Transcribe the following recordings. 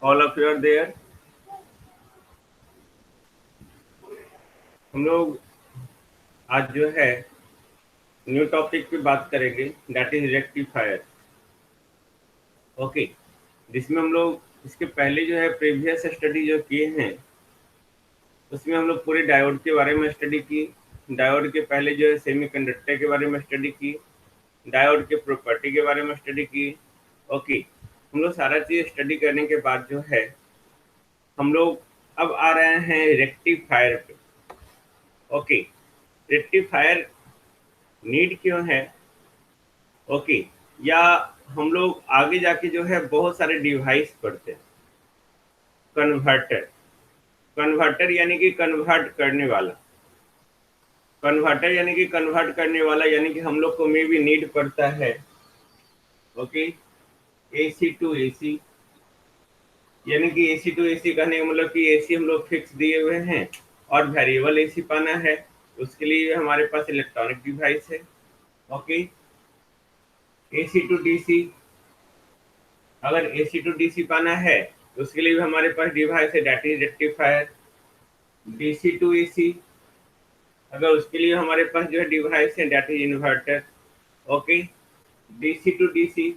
All of you are there. हम लोग आज जो है न्यू टॉपिक पे बात करेंगे, दैट इज रेक्टिफायर। ओके, जिसमें हम लोग इसके पहले जो है प्रीवियस स्टडी जो किए हैं उसमें हम लोग पूरे डायोड के बारे में स्टडी की। डायोड के पहले जो है सेमीकंडक्टर के बारे में स्टडी की, डायोड के प्रॉपर्टी के बारे में स्टडी की। ओके, हम लोग सारा चीज स्टडी करने के बाद जो है हम लोग अब आ रहे हैं रेक्टिफायर पे। ओके, रेक्टिफायर नीड क्यों है? ओके, या हम लोग आगे जाके जो है बहुत सारे डिवाइस पढ़ते हैं। कन्वर्टर, कन्वर्टर यानी कि कन्वर्ट करने वाला, कन्वर्टर यानी कि कन्वर्ट करने वाला, यानी कि हम लोग को में भी नीड पड़ता है। ओके, एसी टू एसी, यानी कि एसी टू एसी कहने का मतलब कि एसी हम लोग फिक्स दिए हुए हैं और वेरिएबल एसी पाना है, उसके लिए हमारे पास इलेक्ट्रॉनिक डिवाइस है। ओके, एसी टू डीसी, अगर एसी टू डीसी पाना है तो उसके लिए भी हमारे पास डिवाइस है, that is rectifier. DC to AC, अगर उसके लिए हमारे पास जो है डिवाइस है, that is inverter. Okay, DC to DC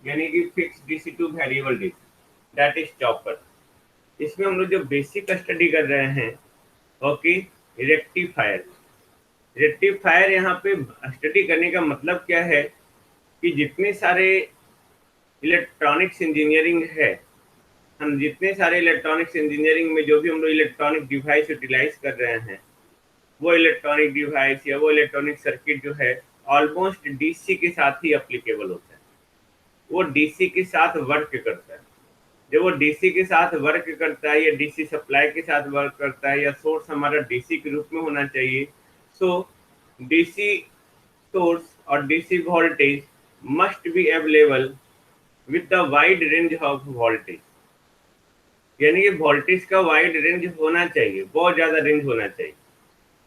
यानी कि fix DC to variable DC, that is chopper. इसमें हम लोग जो बेसिक स्टडी कर रहे हैं, ओके, रेक्टिफायर। रेक्टिफायर यहाँ पे स्टडी करने का मतलब क्या है कि जितने सारे इलेक्ट्रॉनिक्स इंजीनियरिंग है, हम जितने सारे इलेक्ट्रॉनिक्स इंजीनियरिंग में जो भी हम लोग इलेक्ट्रॉनिक डिवाइस यूटिलाइज कर रहे हैं, वो इलेक्ट्रॉनिक डिवाइस या वो इलेक्ट्रॉनिक सर्किट जो है ऑलमोस्ट डीसी के साथ ही अप्लीकेबल होता है। वो डीसी के साथ वर्क करता है। जब वो डीसी के साथ वर्क करता है या डीसी सप्लाई के साथ वर्क करता है या सोर्स हमारा डीसी के रूप में होना चाहिए, सो डीसी सोर्स और DC voltage must be available with the wide range of voltage, यानी कि वोल्टेज का वाइड रेंज होना चाहिए, बहुत ज़्यादा रेंज होना चाहिए।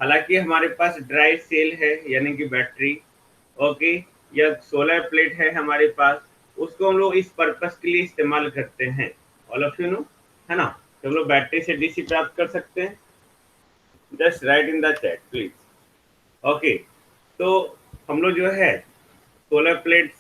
हालांकि हमारे पास ड्राई सेल है यानी कि बैटरी, ओके, या सोलर प्लेट है हमारे पास, उसको हम लोग इस पर्पस के लिए इस्तेमाल करते हैं। ऑल ऑफ यू नो, है ना? तो हम लोग बैटरी से डीसी प्राप्त कर सकते हैं। Just right in the chat please. Okay, तो हम लोग जो है सोलर प्लेट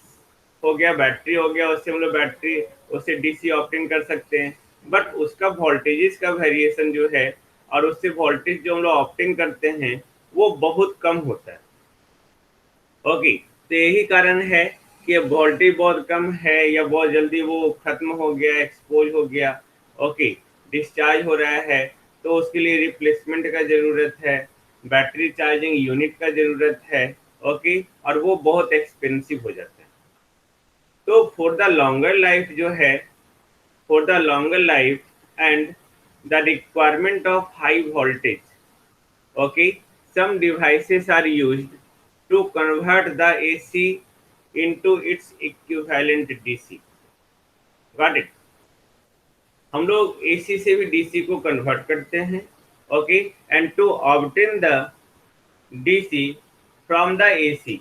हो गया, बैटरी हो गया, उससे हम लोग बैटरी उससे डीसी ऑप्टिंग कर सकते हैं, बट उसका वोल्टेजेस का वेरिएशन जो है और उससे वोल्टेज जो हम लोग ऑप्टिंग करते हैं वो बहुत कम होता है। ओके, तो यही कारण है कि वोल्टेज बहुत कम है या बहुत जल्दी वो खत्म हो गया, एक्सपोज हो गया, ओके, डिस्चार्ज हो रहा है, तो उसके लिए रिप्लेसमेंट का ज़रूरत है, बैटरी चार्जिंग यूनिट का ज़रूरत है। ओके, और वो बहुत एक्सपेंसिव हो जाता है। तो फॉर द लॉन्गर लाइफ जो है, for the longer life and the requirement of high voltage, okay, some devices are used to convert the AC into its equivalent DC. Got it? हम लोग AC से भी DC को convert करते हैं, okay, and to obtain the DC from the AC।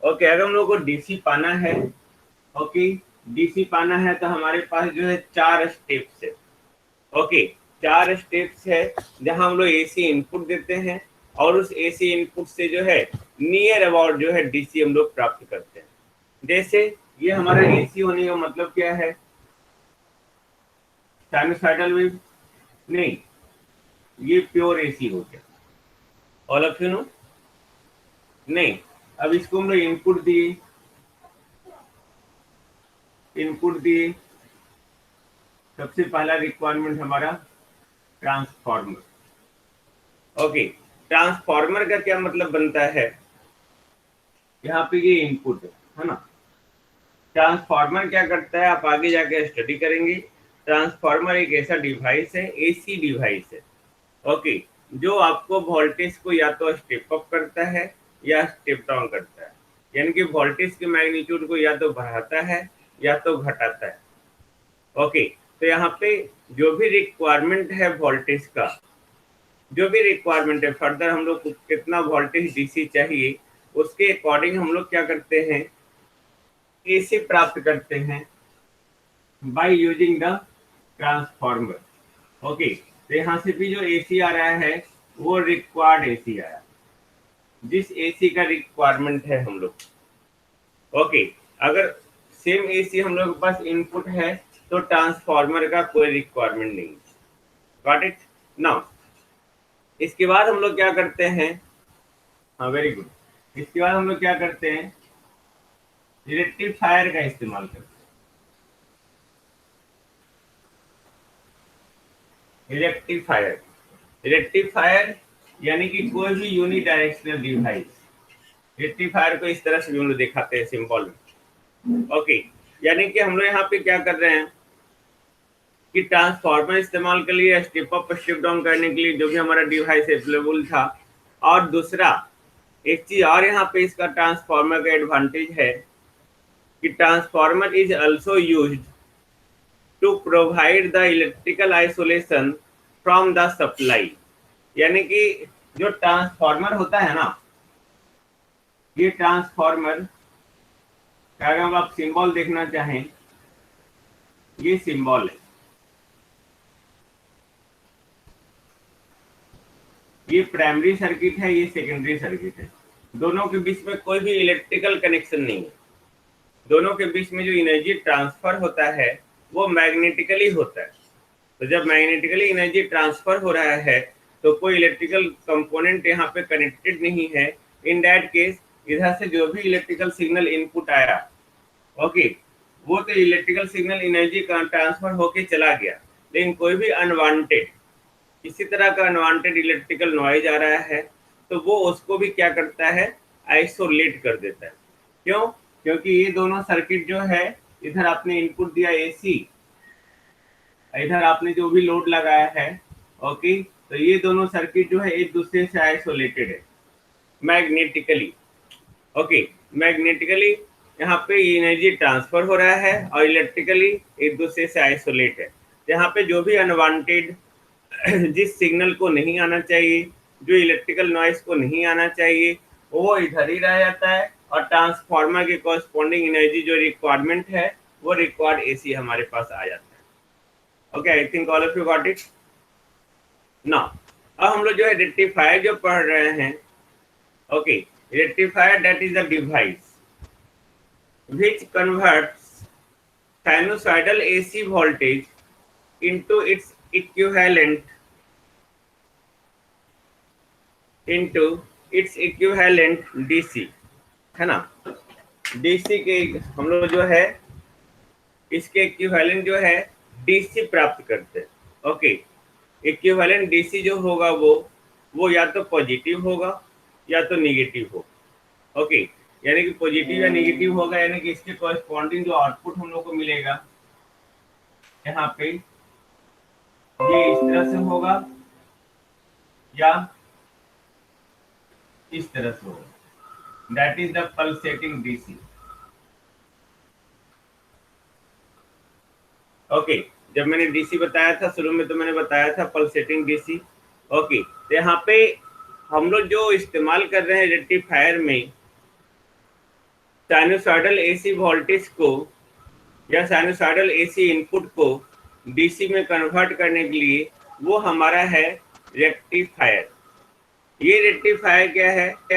Okay, अगर हम लोग को DC पाना है, ओके, DC पाना है तो हमारे पास जो है 4 स्टेप्स है। ओके, 4 स्टेप्स है जहां हम लोग एसी इनपुट देते हैं और उस एसी इनपुट से जो है नियर अबाउट जो है डीसी हम लोग प्राप्त करते हैं। जैसे ये हमारा एसी होने का मतलब क्या है? साइनोसाइडल वेव नहीं, ये प्योर एसी हो गया। ऑल ऑफ यू नो, नहीं, अब इसको हम लोग इनपुट दिए, इनपुट दिए, सबसे पहला रिक्वायरमेंट हमारा ट्रांसफार्मर। ओके, ट्रांसफार्मर का क्या मतलब बनता है? यहाँ पे ये इनपुट है ना। ट्रांसफार्मर क्या करता है आप आगे जाके स्टडी करेंगे। ट्रांसफार्मर एक ऐसा डिवाइस है, एसी डिवाइस है, ओके, जो आपको वोल्टेज को या तो स्टेप अप करता है या स्टेप डाउन करता है, यानी कि वोल्टेज के मैग्नीट्यूड को या तो बढ़ाता है या तो घटाता है। ओके, तो यहाँ पे जो भी रिक्वायरमेंट है वोल्टेज का, जो भी रिक्वायरमेंट है फर्दर हम लोग कितना वोल्टेज डीसी चाहिए, उसके अकॉर्डिंग हम लोग क्या करते हैं, एसी प्राप्त करते हैं by using the transformer. Okay, तो यहाँ से भी जो एसी आ रहा है वो रिक्वायर्ड एसी आया, जिस एसी का रिक्वायरमेंट है हम लोग। ओके, अगर सेम एसी हम लोग के पास इनपुट है तो ट्रांसफॉर्मर का कोई रिक्वायरमेंट नहीं। Got it now. इसके बाद हम लोग क्या करते हैं, हाँ वेरी गुड, इसके बाद हम लोग क्या करते हैं, रेक्टिफायर का इस्तेमाल करते हैं। रेक्टिफायर यानी कि कोई भी यूनिडायरेक्शनल डिवाइस, रेक्टिफायर को इस तरह से भी हम लोग दिखाते हैं सिंबल में। ओके, यानी कि हम लोग यहाँ पे क्या कर रहे हैं कि ट्रांसफार्मर इस्तेमाल के लिए स्टेप अप स्टेप डाउन करने के लिए जो भी हमारा डिवाइस अवेलेबल था, और दूसरा एक चीज और यहाँ पे इसका ट्रांसफार्मर का एडवांटेज है कि transformer is also used to provide the electrical isolation from the supply. यानी कि जो ट्रांसफार्मर होता है ना, ये ट्रांसफार्मर का अगर आप सिंबल देखना चाहें, ये सिंबल है, ये प्राइमरी सर्किट है, ये सेकेंडरी सर्किट है। दोनों के बीच में कोई भी इलेक्ट्रिकल कनेक्शन नहीं है। दोनों के बीच में जो एनर्जी ट्रांसफर होता है वो मैग्नेटिकली होता है। तो जब मैग्नेटिकली एनर्जी ट्रांसफर हो रहा है तो कोई इलेक्ट्रिकल कंपोनेंट यहाँ पे कनेक्टेड नहीं है। इन दैट केस इधर से जो भी इलेक्ट्रिकल सिग्नल इनपुट आया, ओके, वो तो इलेक्ट्रिकल सिग्नल एनर्जी का ट्रांसफर होके चला गया, लेकिन कोई भी अनवांटेड किसी तरह का अनवांटेड इलेक्ट्रिकल नॉइज आ रहा है तो वो उसको भी क्या करता है, आइसोलेट कर देता है। क्यों? क्योंकि ये दोनों सर्किट जो है, इधर आपने इनपुट दिया एसी, इधर आपने जो भी लोड लगाया है, ओके, तो ये दोनों सर्किट जो है एक दूसरे से आइसोलेटेड है मैग्नेटिकली। ओके, मैग्नेटिकली यहाँ पे एनर्जी ट्रांसफर हो रहा है और इलेक्ट्रिकली एक दूसरे से आइसोलेट है। यहाँ पे जो भी अनवांटेड जिस सिग्नल को नहीं आना चाहिए, जो इलेक्ट्रिकल नॉइस को नहीं आना चाहिए, वो इधर ही रह जाता है और ट्रांसफार्मर के कॉरस्पॉन्डिंग एनर्जी जो रिक्वायरमेंट है वो रिक्वायर्ड एसी हमारे पास आ जाता है। Okay, I think all of you got it now. अब हम लोग जो है रेक्टिफायर जो पढ़ रहे हैं, okay, rectifier that is the device which converts sinusoidal AC voltage into its equivalent DC, है ना। DC के हम लोग जो है इसके इक्विवेलेंट जो है DC प्राप्त करते हैं। ओके, इक्विवेलेंट DC जो होगा वो या तो पॉजिटिव होगा या तो नेगेटिव होगा। ओके, यानी कि पॉजिटिव या नेगेटिव होगा, यानी कि इसके कॉरस्पॉन्डिंग जो आउटपुट हम लोग को मिलेगा यहाँ पे ये इस तरह से होगा या इस तरह से होगा, that is the pulsating DC. Okay, जब मैंने डीसी बताया था शुरू में तो मैंने बताया था पल्सेटिंग डीसी। ओके, तो यहाँ पे हम लोग जो इस्तेमाल कर रहे हैं रेक्टिफायर में साइनोसॉइडल एसी वोल्टेज को या साइनोसॉइडल एसी इनपुट को डीसी में कन्वर्ट करने के लिए वो हमारा है रेक्टिफायर। ये रेक्टिफायर क्या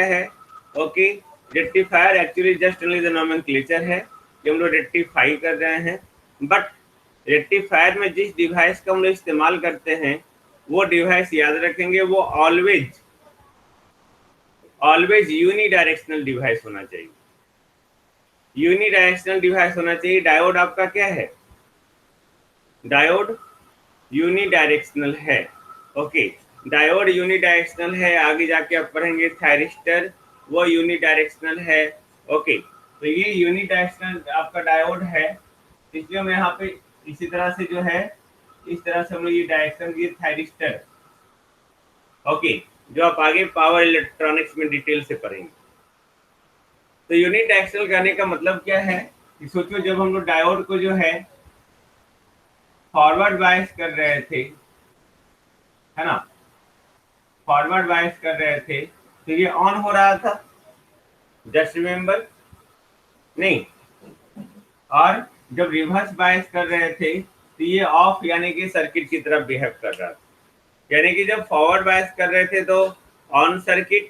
है? Okay, rectifier actually just only the nomenclature है कि हम लोग रेक्टिफाई कर रहे हैं, बट रेक्टिफायर में जिस डिवाइस का हम लोग इस्तेमाल करते हैं वो डिवाइस याद रखेंगे वो ऑलवेज यूनिडायरेक्शनल डिवाइस होना चाहिए। यूनिडायरेक्शनल डिवाइस होना चाहिए। डायोड आपका क्या है? डायोड यूनिडायरेक्शनल है। ओके, डायोड यूनिडायरेक्शनल है। आगे जाके आप पढ़ेंगे थायरिस्टर, वो यूनिडायरेक्शनल है। ओके, तो ये यूनिडायरेक्शनल आपका डायोड है, इसलिए हम यहाँ पे इसी तरह से जो है इस तरह से हम लोग ये डायरेक्शन दिए थायरिस्टर। ओके, जो आप आगे पावर इलेक्ट्रॉनिक्स में डिटेल से पढ़ेंगे। तो यूनिडायरेक्शनल कहने का मतलब क्या है कि सोचो जब हम लोग डायोड को जो है फॉरवर्ड बायस कर रहे थे, है ना, फॉरवर्ड बायस कर रहे थे तो ये ऑन हो रहा था, जस्ट रिमेम्बर नहीं, और जब रिवर्स बायस कर रहे थे तो तो ये ऑफ यानी कि सर्किट की तरफ बिहेव कर रहा था, यानी कि जब फॉरवर्ड बायस कर रहे थे तो on circuit,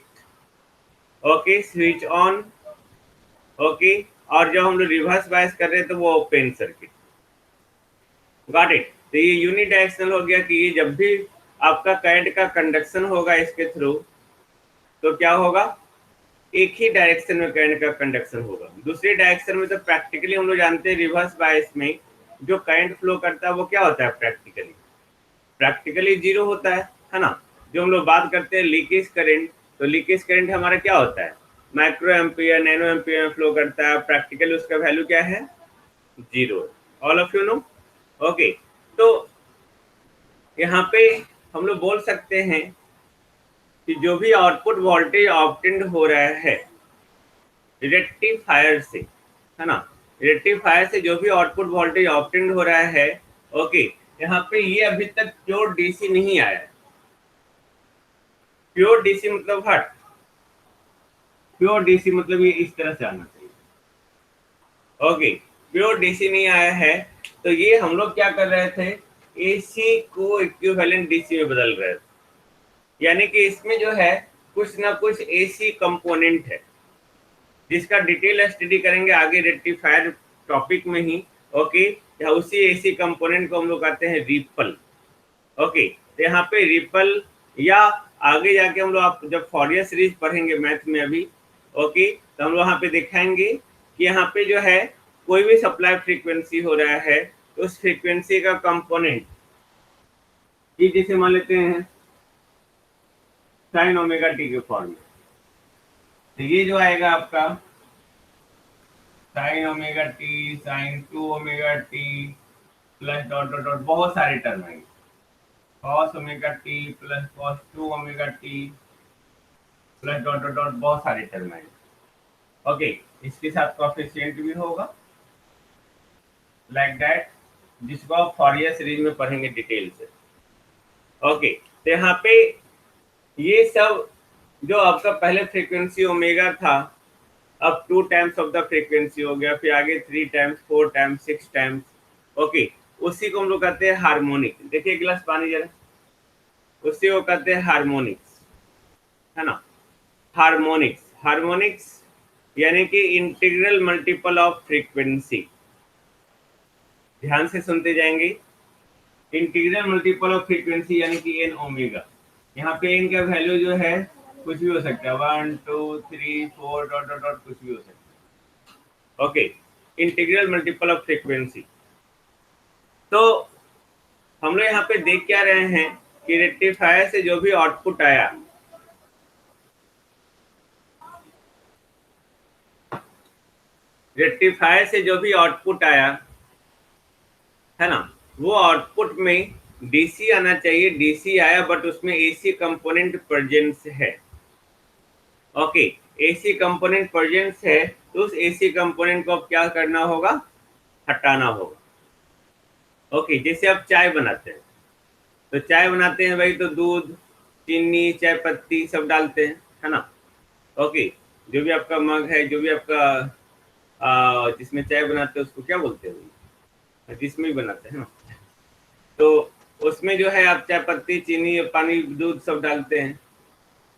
okay, switch on, okay, और जब हम लोग रिवर्स बायस कर रहे थे तो वो ओपन सर्किट। Got it. तो ये यूनिडायरेक्शनल हो गया कि ये जब भी आपका करंट का कंडक्शन होगा इसके थ्रू तो क्या होगा, एक ही डायरेक्शन में करंट का कंडक्शन होगा। दूसरी डायरेक्शन में तो प्रैक्टिकली हम लोग जानते हैं रिवर्स बायस में जो करंट फ्लो करता है वो क्या होता है, प्रैक्टिकली जीरो होता है ना। जो हम लोग बात करते हैं लीकेज करंट, तो लीकेज करंट हमारा क्या होता है, माइक्रो एम्पियर नैनो एम्पियर में फ्लो करता है, प्रैक्टिकली उसका वैल्यू क्या है, zero. All of you know, okay. तो यहाँ पे हम लोग बोल सकते हैं कि जो भी आउटपुट वोल्टेज ऑब्टेन्ड हो रहा है रेक्टिफायर से, है ना, रेक्टिफायर से जो भी आउटपुट वोल्टेज ऑब्टेन्ड हो रहा है, ओके, यहाँ पे ये अभी तक प्योर डीसी नहीं आया है। प्योर डीसी मतलब हट, प्योर डीसी मतलब ये इस तरह से आना चाहिए, ओके। प्योर डीसी नहीं आया है तो ये हम लोग क्या कर रहे थे, एसी को इक्विवेलेंट डीसी में बदल रहे थे, यानी कि इसमें जो है कुछ ना कुछ एसी कंपोनेंट है जिसका डिटेल स्टडी करेंगे आगे रेक्टिफायर टॉपिक में ही, ओके। उसी एसी कंपोनेंट को हम लोग कहते हैं रिपल, ओके। तो यहाँ पे रिपल या आगे जाके हम लोग आप जब फॉरियर सीरीज पढ़ेंगे मैथ में अभी, ओके, तो हम लोग यहाँ पे दिखाएंगे कि यहाँ पे जो है कोई भी सप्लाई फ्रीक्वेंसी हो रहा है तो उस फ्रीक्वेंसी का कंपोनेंट ये जैसे मान लेते हैं साइन ओमेगा टी के फॉर्म में, तो ये जो आएगा आपका sine omega T, sine 2 omega T plus dot dot dot, बहुत सारे टर्म आएंगे, cos omega T plus cos 2 omega T plus dot dot dot, बहुत सारे टर्म आएंगे, ओके। इसके साथ कोएफिशिएंट भी होगा लाइक दैट, जिसको आप फॉरियर सीरीज में पढ़ेंगे डिटेल से, ओके। तो यहाँ पे ये सब जो आपका पहले फ्रीक्वेंसी ओमेगा था अब 2 टाइम्स ऑफ द फ्रीक्वेंसी हो गया, फिर आगे 3 टाइम्स, 4 टाइम्स, 6 टाइम्स, ओके। उसी को हम लोग कहते हैं हार्मोनिक। देखिए गिलास पानी जरा, उसी को कहते हैं हार्मोनिक्स, है ना। हार्मोनिक्स, हार्मोनिक्स यानी कि इंटीग्रल मल्टीपल ऑफ फ्रीक्वेंसी। ध्यान से सुनते जाएंगे, इंटीग्रल मल्टीपल ऑफ फ्रीक्वेंसी यानी कि एन ओमेगा। यहाँ पे एन का वैल्यू जो है कुछ भी हो सकता है, 1 2 3 4 डॉट डॉट डॉट, कुछ भी हो सकता है, okay. Integral multiple of frequency. तो हम लोग यहाँ पे देख क्या रहे हैं कि रेक्टिफायर से जो भी आउटपुट आया, रेक्टिफायर से जो भी आउटपुट आया है ना, वो आउटपुट में डीसी आना चाहिए। डीसी आया बट उसमें एसी कंपोनेंट प्रेजेंस है, ओके। एसी कंपोनेंट प्रेजेंस है तो उस एसी कंपोनेंट को अब क्या करना होगा, हटाना होगा, ओके। जैसे आप चाय बनाते हैं तो चाय बनाते हैं भाई, तो दूध, चीनी, चाय पत्ती सब डालते हैं, है ना, ओके। जो भी आपका मग है, जो भी आपका जिसमें चाय बनाते हैं उसको क्या बोलते हैं, जिसमें भी बनाते हैं ना, तो उसमें जो है आप चाय पत्ती, चीनी, पानी, दूध सब डालते हैं,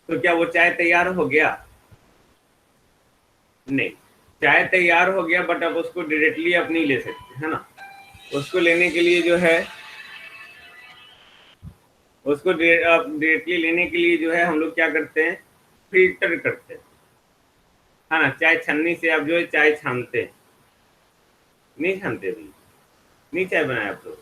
तो क्या वो चाय तैयार हो गया, नहीं। चाय तैयार हो गया बट अब उसको डायरेक्टली आप नहीं ले सकते, है ना। उसको लेने के लिए जो है, उसको डायरेक्टली लेने के लिए जो है हम लोग क्या करते हैं, फिल्टर करते हैं, है ना। चाय छन्नी से आप जो है चाय छानते हैं, नहीं छानते भाई, नहीं चाय बनाए आप लोग,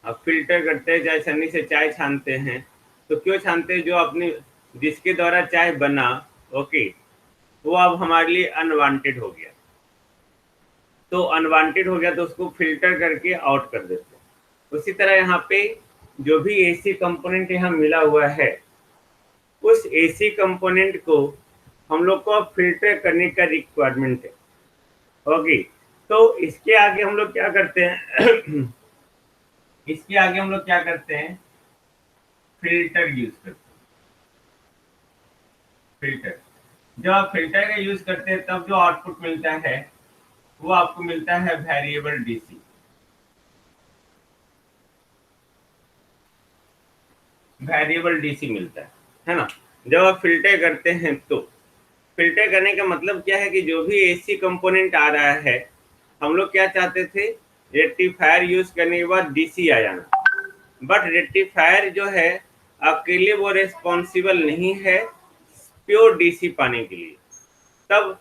आप फिल्टर करते हैं, चाय छन्नी से चाय छानते हैं। तो क्यों छानते हैं, जो अपनी जिसके द्वारा चाय बना, ओके, वो अब हमारे लिए अनवांटेड हो गया, तो अनवांटेड हो गया तो उसको फिल्टर करके आउट कर देते हैं। उसी तरह यहाँ पे जो भी एसी कंपोनेंट यहाँ मिला हुआ है उस एसी कंपोनेंट को हम लोग को अब फिल्टर करने का रिक्वायरमेंट है, ओके। तो इसके आगे हम लोग क्या करते हैं इसके आगे हम लोग क्या करते हैं, फिल्टर यूज करते हैं। फिल्टर, जब आप फिल्टर का यूज करते हैं तब जो आउटपुट मिलता है वो आपको मिलता है वेरिएबल डीसी, वेरिएबल डीसी मिलता है ना। जब आप फिल्टर करते हैं तो फिल्टर करने का मतलब क्या है कि जो भी एसी कंपोनेंट आ रहा है, हम लोग क्या चाहते थे, रेक्टिफायर यूज करने के बाद डीसी आ जाना। बट रेक्टिफायर जो है अकेले वो रिस्पॉन्सिबल नहीं है प्योर डीसी पाने के लिए। तब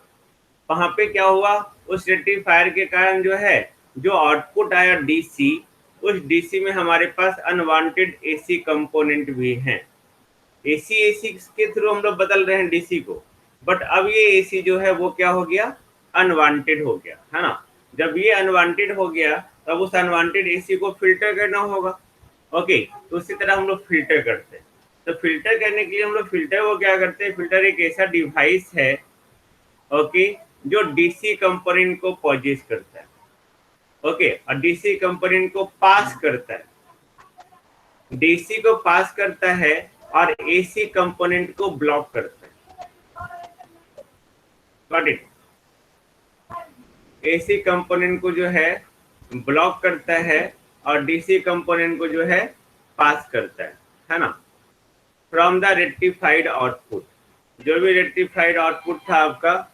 वहां पे क्या हुआ, उस रेक्टिफायर के कारण जो है जो आउटपुट आया डीसी, उस डीसी में हमारे पास अनवांटेड एसी कंपोनेंट भी हैं। एसी एसी के थ्रू हम लोग बदल रहे हैं डीसी को, बट अब ये एसी जो है वो क्या हो गया, अनवांटेड हो गया, है ना। जब ये अनवांटेड हो गया तब उस अनवांटेड एसी को फिल्टर करना होगा। ओके, तो उसी तरह हम लोग फिल्टर करते हैं। तो फिल्टर करने के लिए हम लोग फिल्टर को क्या करते हैं, फिल्टर एक ऐसा डिवाइस है, ओके, जो डीसी कंपोनेंट को पॉजेस करता है, ओके, और डीसी कंपोनेंट को पास करता है, डीसी को पास करता है और एसी कंपोनेंट को ब्लॉक करता है। Got it. एसी कंपोनेंट को जो है ब्लॉक करता है और डीसी कंपोनेंट को जो है पास करता है ना। फ्रॉम द रेक्टिफाइड आउटपुट, जो भी रेक्टिफाइड आउटपुट था आपका,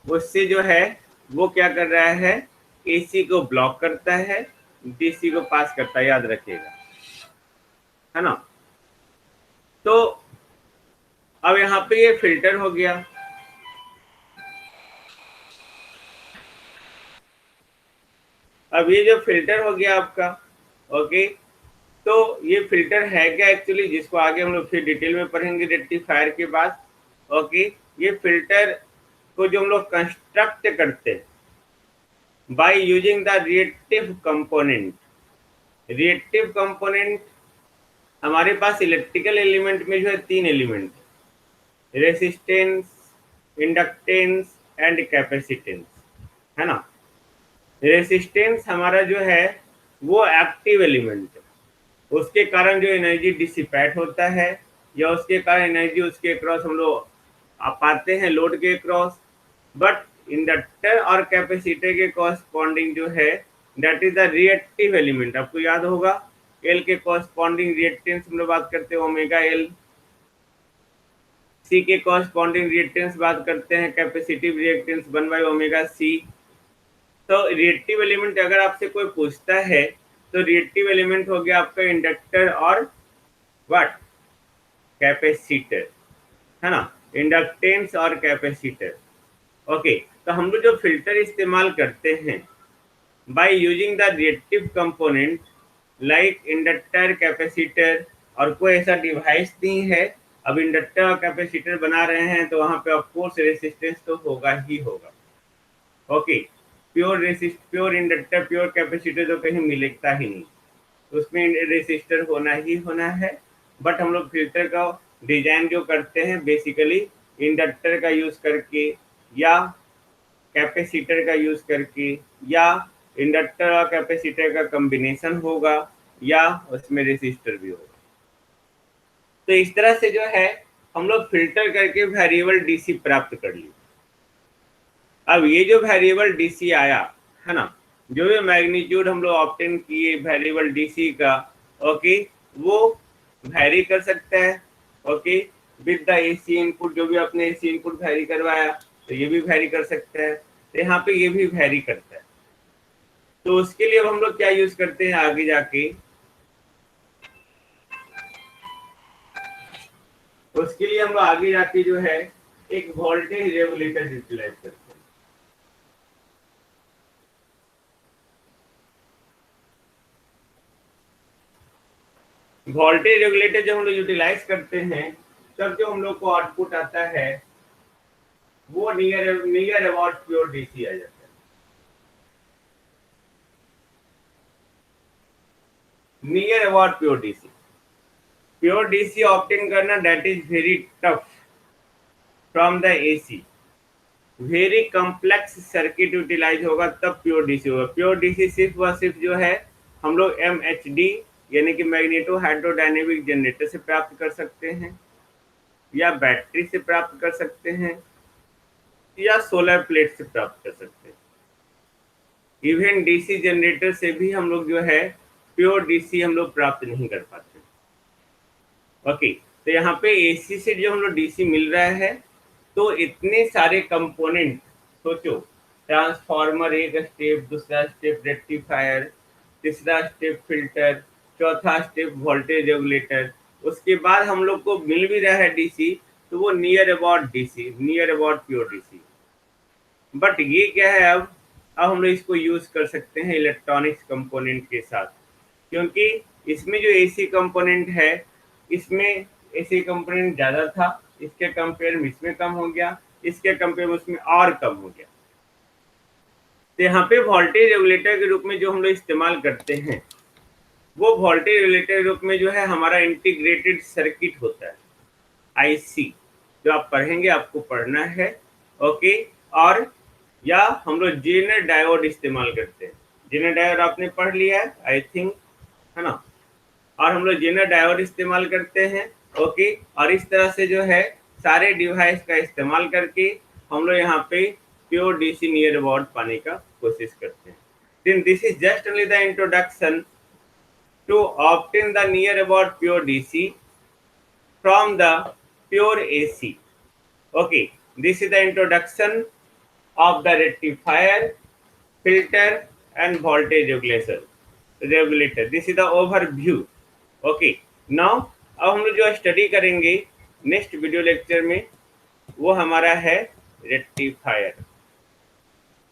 उससे जो है वो क्या कर रहा है, एसी को ब्लॉक करता है, डीसी को पास करता है, याद रखिएगा, है ना। तो अब यहाँ पे ये फिल्टर हो गया। अब ये जो फिल्टर हो गया आपका, ओके, तो ये फिल्टर है क्या एक्चुअली, जिसको आगे हम लोग फिर डिटेल में पढ़ेंगे रेक्टिफायर के बाद। ओके, ये फिल्टर को जो हम लोग कंस्ट्रक्ट करते हैं by using the reactive component. Reactive component हमारे पास इलेक्ट्रिकल एलिमेंट में जो है तीन element, resistance, inductance and capacitance, है ना। रेसिस्टेंस हमारा जो है वो एक्टिव एलिमेंट है, उसके कारण जो एनर्जी डिसिपेट होता है या उसके कारण एनर्जी उसके क्रॉस हम लोग पाते हैं लोड के क्रॉस। बट इंडक्टर और कैपेसिटर के कॉरस्पॉन्डिंग जो है that is the reactive element. आपको याद होगा एल के कॉरस्पॉन्डिंग रिएक्टेंस हम लोग बात करते हैं ओमेगा एल, सी के कॉरस्पॉन्डिंग रिएक्टेंस बात करते हैं कैपेसिटिव रिएक्टेंस 1/ओमेगा सी। तो रिएक्टिव एलिमेंट अगर आपसे कोई पूछता है तो रिएक्टिव एलिमेंट हो गया आपका इंडक्टर और व्हाट, कैपेसिटर, है ना, इंडक्टेंस और कैपेसिटर। ओके, तो हम लोग जो फिल्टर इस्तेमाल करते हैं by using the reactive component like inductor, capacitor, और कोई ऐसा डिवाइस नहीं है। अब इंडक्टर और कैपेसिटर बना रहे हैं तो वहां पे ऑफ कोर्स रेजिस्टेंस तो होगा ही होगा। Okay, pure inductor, pure capacitor तो कहीं मिलता ही नहीं, उसमें रेसिस्टर होना ही होना है। बट हम लोग फिल्टर का डिजाइन जो करते हैं बेसिकली इंडक्टर का यूज करके या कैपेसिटर का यूज करके, या इंडक्टर और कैपेसिटर का कॉम्बिनेशन होगा, या उसमें रेसिस्टर भी होगा। तो इस तरह से जो है हम लोग फिल्टर करके वेरिएबल डीसी प्राप्त कर ली। अब ये जो वेरिएबल डीसी आया, है ना, जो भी मैग्नीट्यूड हम लोग ऑब्टेन किए वेरिएबल डीसी का, ओके, वो वैरी कर सकता है, okay, with the AC input. जो भी आपने एसी इनपुट वैरी करवाया तो ये भी वैरी कर सकता है, तो यहाँ पे ये भी वैरी करता है। तो उसके लिए अब हम लोग क्या यूज करते हैं आगे जाके, उसके लिए हम लोग आगे जाके जो है एक वोल्टेज रेगुलेटर यूटिलाइज करते हैं। वोल्टेज रेगुलेटर जब हम लोग यूटिलाइज करते हैं तब जो हम लोग को आउटपुट आता है वो नियर अबाउट प्योर डीसी आ जाता है, near about pure DC. Pure DC obtain करना that is very tough from the AC. Very complex circuit utilise होगा तब प्योर डीसी होगा। प्योर डीसी सिर्फ व सिर्फ जो है हम लोग MHD यानी कि मैग्नेटो हाइड्रोडायनेमिक जनरेटर से प्राप्त कर सकते हैं, या बैटरी से प्राप्त कर सकते हैं, या सोलर प्लेट से प्राप्त कर सकते हैं। इवन डीसी जनरेटर से भी हम लोग जो है प्योर डीसी हम लोग प्राप्त नहीं कर पाते। ओके, तो यहाँ पे एसी से जो हम लोग डीसी मिल रहा है, तो इतने सारे कंपोनेंट सोचो, ट्रांसफार्मर एक स्टेप, दूसरा स्टेप रेक्टिफायर, तीसरा स्टेप फिल्टर, चौथा स्टेप वोल्टेज रेगुलेटर, उसके बाद हम लोग को मिल भी रहा है डीसी, तो वो near about DC, near about pure DC. But ये क्या है, अब हम लोग इसको यूज कर सकते हैं इलेक्ट्रॉनिक्स कंपोनेंट के साथ, क्योंकि इसमें जो एसी कंपोनेंट है, इसमें एसी कंपोनेंट ज़्यादा था, इसके कंपेयर में इसमें कम हो गया, इसके कंपेयर में उसमें और कम हो गया। तो यहाँ पे वोल्टेज रेगुलेटर के रूप में जो हम लोग इस्तेमाल करते हैं, वो वोल्टेज रेगुलेटर के रूप में जो है हमारा इंटीग्रेटेड सर्किट होता है, आईसी, जो आप पढ़ेंगे, आपको पढ़ना है। ओके, और या हम लोग जेनर डायोड इस्तेमाल करते हैं। जेनर डायोड आपने पढ़ लिया है आई थिंक, है ना। और हम लोग जेनर डायोड इस्तेमाल करते हैं। ओके, और इस तरह से जो है सारे डिवाइस का इस्तेमाल करके हम लोग यहाँ पे प्योर डीसी नियर अबाउट पाने का कोशिश करते हैं। Then this is just only the introduction to obtain the near about pure DC from the pure AC. Okay, this is the introduction of the rectifier, filter and voltage regulator. This is the overview. Okay, now अब हम लोग जो study करेंगे next video lecture में, वो हमारा है rectifier.